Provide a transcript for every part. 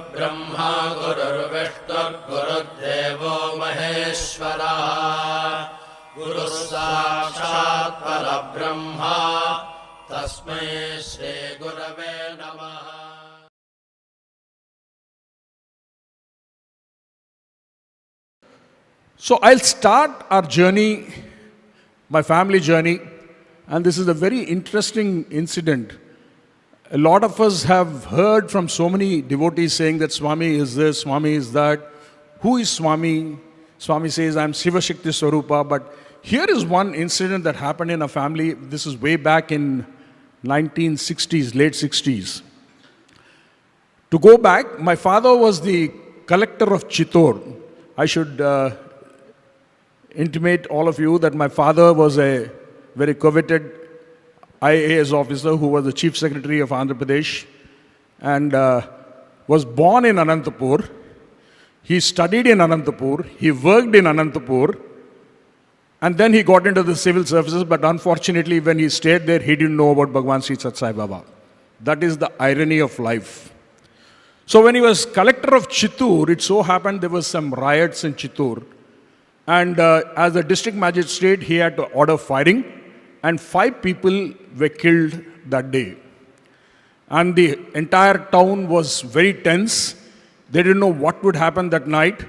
गुरुर्ब्रह्मा गुरुर्विष्णुर्गुरुर्देवो महेश्वरः गुरुः साक्षात् परब्रह्मा तस्मै श्रीगुरवे नमः. So I'll start our journey, my family journey, and this is a very interesting incident. A lot of us have heard from so many devotees saying that Swami is this, Swami is that. Who is Swami? Swami says, I'm Shiva Shakti Swarupa. But here is one incident that happened in a family. This is way back in 1960s, late 60s. To go back, my father was the collector of Chittor. I should intimate all of you that my father was a very coveted IAS officer who was the Chief Secretary of Andhra Pradesh and was born in Anantapur. He studied in Anantapur, he worked in Anantapur, and then he got into the civil services, but unfortunately when he stayed there, he didn't know about Bhagwan Sri Sai Baba. That is the irony of life. So when he was collector of Chittor, it so happened there was some riots in Chittor. And as a district magistrate, he had to order firing, and 5 people were killed that day. And the entire town was very tense. They didn't know what would happen that night.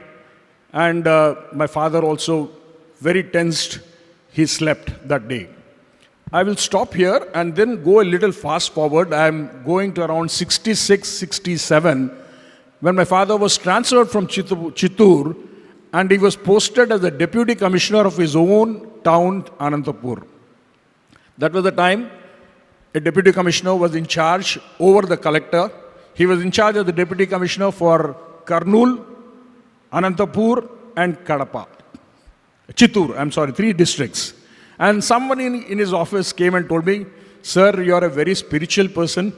And my father also, very tensed, he slept that day. I will stop here and then go a little fast forward. I am going to around 66, 67, when my father was transferred from Chittor, and he was posted as the deputy commissioner of his own town, Anantapur. That was the time a deputy commissioner was in charge over the collector. He was in charge of the deputy commissioner for Kurnool, Anantapur, and Kadapa. Chittor, 3 districts. And someone in his office came and told me, sir, you are a very spiritual person.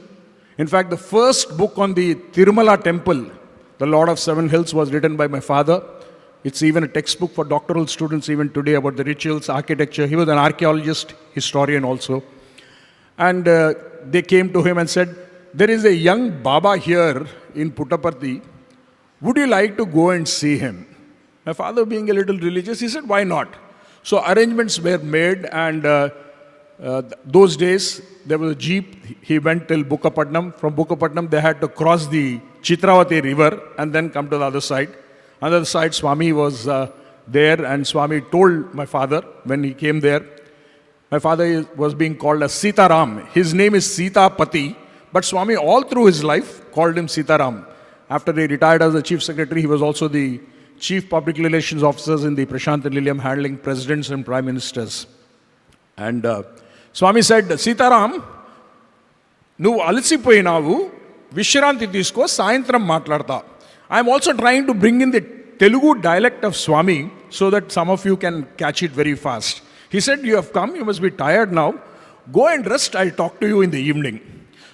In fact, the first book on the Tirumala temple, the Lord of Seven Hills, was written by my father. It's even a textbook for doctoral students even today about the rituals, architecture. He was an archaeologist, historian also. And they came to him and said, there is a young Baba here in Puttaparthi. Would you like to go and see him? My father, being a little religious, he said, why not? So arrangements were made, and those days there was a jeep. He went till Bukkapatnam. From Bukkapatnam, they had to cross the Chitravati river and then come to the other side. On the other side, Swami was there, and Swami told my father when he came there. My father was being called as Sitaram. His name is Sitapati, but Swami all through his life called him Sitaram. After he retired as the chief secretary, he was also the chief public relations officers in the Prashant Nilayam, handling presidents and prime ministers. And Swami said, Sitaram, nu alisipoyinavu, Vishranti tisko, Sayantram matladta. I am also trying to bring in the Telugu dialect of Swami so that some of you can catch it very fast. He said, you have come, you must be tired now. Go and rest, I'll talk to you in the evening.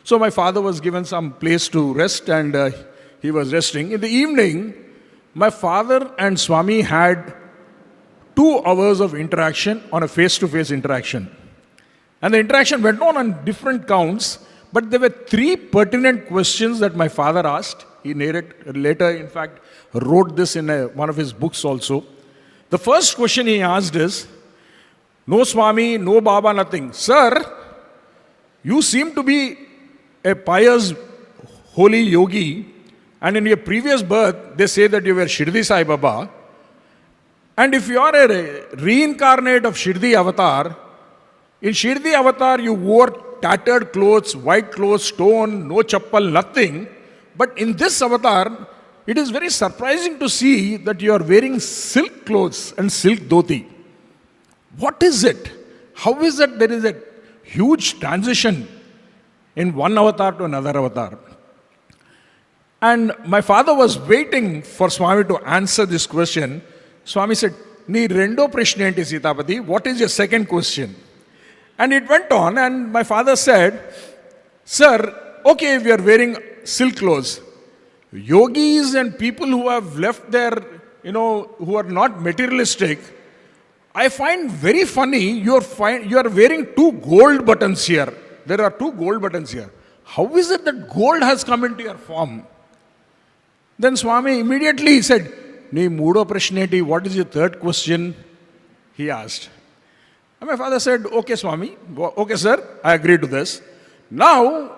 So my father was given some place to rest, and he was resting. In the evening, my father and Swami had 2 hours of interaction on a face-to-face interaction. And the interaction went on different counts, but there were 3 pertinent questions that my father asked. He later, in fact, wrote this in one of his books also. The first question he asked is, no Swami, no Baba, nothing. Sir, you seem to be a pious, holy yogi, and in your previous birth, they say that you were Shirdi Sai Baba. And if you are a reincarnate of Shirdi avatar, in Shirdi avatar you wore tattered clothes, white clothes, stone, no chappal, nothing. But in this avatar, it is very surprising to see that you are wearing silk clothes and silk dhoti. What is it? How is it there is a huge transition in one avatar to another avatar? And my father was waiting for Swami to answer this question. Swami said, Nee rendo prashna enti Sitapati, what is your second question? And it went on, and my father said, Sir, okay, if you are wearing silk clothes, yogis and people who have left their, who are not materialistic, I find very funny, you are wearing 2 gold buttons here. There are 2 gold buttons here. How is it that gold has come into your form? Then Swami immediately said, Nee moodo prashneti, what is your third question? He asked. And my father said, okay, Swami, okay, sir, I agree to this. Now,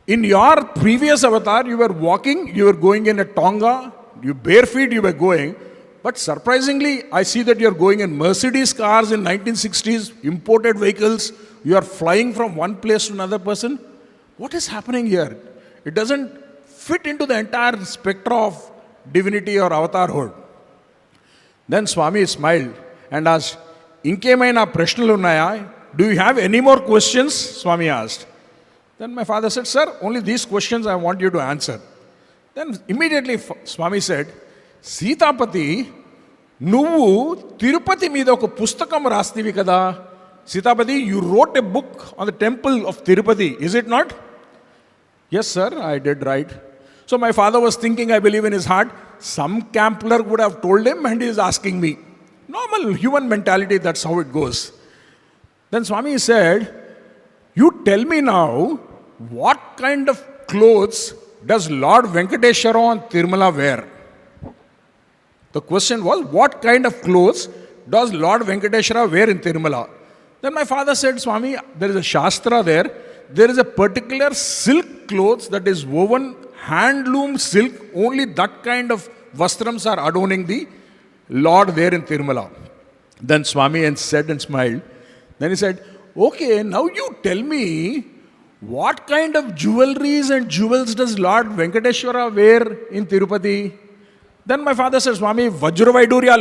in your previous avatar, you were walking, you were going in a tonga, you bare feet you were going. But surprisingly, I see that you're going in Mercedes cars in 1960s, imported vehicles. You are flying from one place to another person. What is happening here? It doesn't fit into the entire spectra of divinity or avatarhood. Then Swami smiled and asked, Inkemaina prashnalu unnaya? Do you have any more questions? Swami asked. Then my father said, sir, only these questions I want you to answer. Then immediately Swami said, Sitapati నువ్వు తిరుపతి మీద ఒక పుస్తకం రాస్తివి కదా Sitapati you wrote a book on the temple of Tirupati, is it not? Yes, sir, I did write. So my father was thinking, I believe in his heart, some camp clerk would have told him and he is asking me. Normal human mentality, that's how it goes. Then Swami said, you tell me now, what kind of clothes does Lord Venkateshwara on Tirumala wear? The question was, what kind of clothes does Lord Venkateshwara wear in Tirumala? Then my father said, Swami, there is a Shastra there. There is a particular silk clothes that is woven, handloom silk. Only that kind of vastrams are adorning the Lord there in Tirumala. Then Swami said and smiled. Then he said, okay, now you tell me, what kind of jewelries and jewels does Lord Venkateshwara wear in Tirupati? Then my father said, Swami, Vajravaidurya,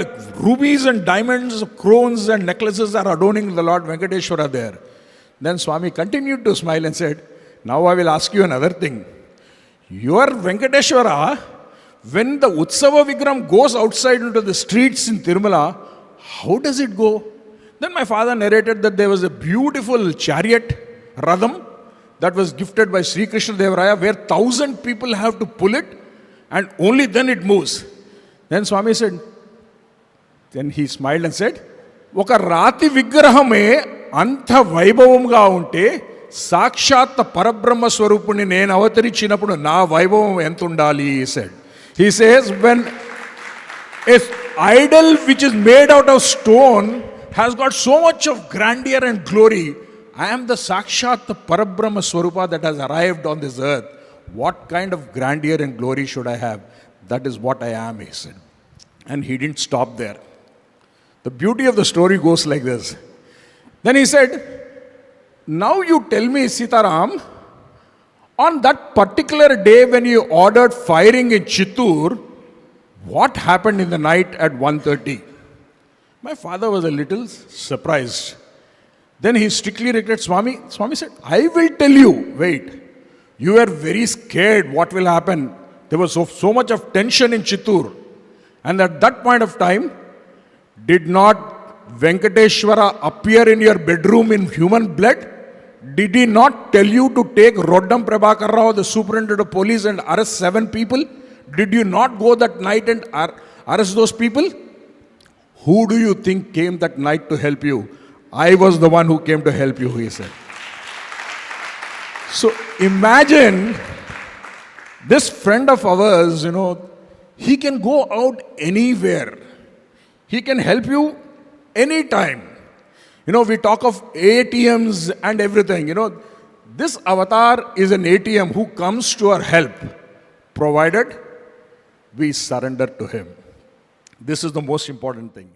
rubies and diamonds, crowns and necklaces are adorning the Lord Venkateshwara there. Then Swami continued to smile and said, now I will ask you another thing. Your Venkateshwara, when the Utsava Vigram goes outside into the streets in Tirumala, how does it go? Then my father narrated that there was a beautiful chariot, Radham, that was gifted by Sri Krishna Deva Raya, where 1,000 people have to pull it and only then it moves. Then Swami said, then he smiled and said, Oka Rati Vigrahame Anta Vaibhavamga unte Sakshat Parabrahma Swarupuni Nen Avatarichinapudu Na Vaibhavam Entundali, he said. He says, when an idol which is made out of stone has got so much of grandeur and glory, I am the Sakshat Parabrahma Swarupa that has arrived on this earth. What kind of grandeur and glory should I have? That is what I am, he said. And he didn't stop there. The beauty of the story goes like this. Then he said, now you tell me, Sitaram, on that particular day when you ordered firing in Chittoor, what happened in the night at 1:30? My father was a little surprised. Then he strictly regretted Swami. Swami said, I will tell you. Wait. You were very scared what will happen. There was so much of tension in Chittoor. And at that point of time, did not Venkateshwara appear in your bedroom in human blood? Did he not tell you to take Roddam Prabhakar Rao, the superintendent of police, and arrest 7 people? Did you not go that night and arrest those people? Who do you think came that night to help you? I was the one who came to help you, he said. So imagine this friend of ours, he can go out anywhere. He can help you anytime. We talk of ATMs and everything. This avatar is an ATM who comes to our help, provided we surrender to him. This is the most important thing.